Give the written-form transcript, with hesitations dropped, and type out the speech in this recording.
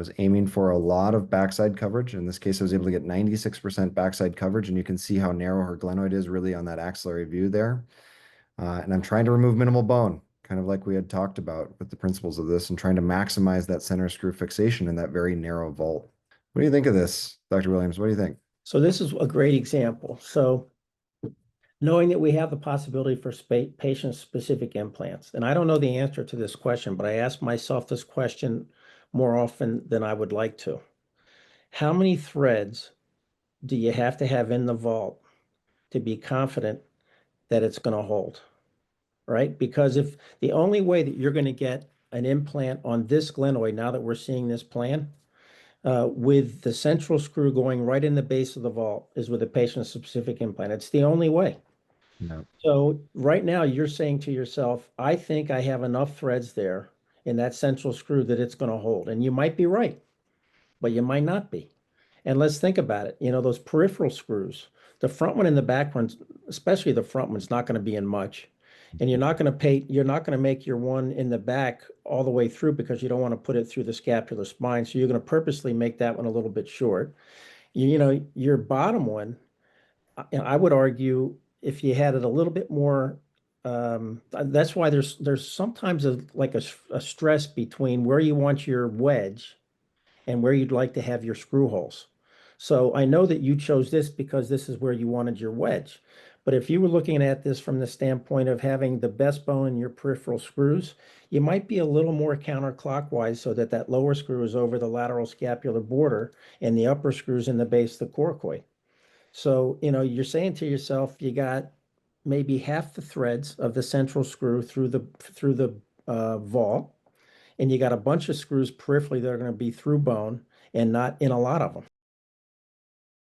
was aiming for a lot of backside coverage. In this case, I was able to get 96% backside coverage, and you can see how narrow her glenoid is really on that axillary view there. And I'm trying to remove minimal bone, kind of like we had talked about with the principles of this, and trying to maximize that center screw fixation in that very narrow vault. What do you think of this, Dr. Williams? What do you think? So this is a great example. So knowing that we have the possibility for patient-specific implants, and I don't know the answer to this question, but I ask myself this question more often than I would like to. How many threads do you have to have in the vault to be confident that it's going to hold, right? Because if the only way that you're going to get an implant on this glenoid, now that we're seeing this plan, with the central screw going right in the base of the vault, is with a patient-specific implant. It's the only way. No. So right now you're saying to yourself, I think I have enough threads there in that central screw that it's going to hold. And you might be right, but you might not be. And let's think about it. You know, those peripheral screws, the front one and the back ones, especially the front one's not going to be in much. And you're not going to make your one in the back all the way through because you don't want to put it through the scapular spine. So you're going to purposely make that one a little bit short. You know, your bottom one, I would argue if you had it a little bit more, that's why there's sometimes a stress between where you want your wedge and where you'd like to have your screw holes. So I know that you chose this because this is where you wanted your wedge. But if you were looking at this from the standpoint of having the best bone in your peripheral screws, you might be a little more counterclockwise so that that lower screw is over the lateral scapular border and the upper screws in the base of the coracoid. So, you know, you're saying to yourself, you got maybe half the threads of the central screw through the vault, and you got a bunch of screws peripherally that are going to be through bone and not in a lot of them.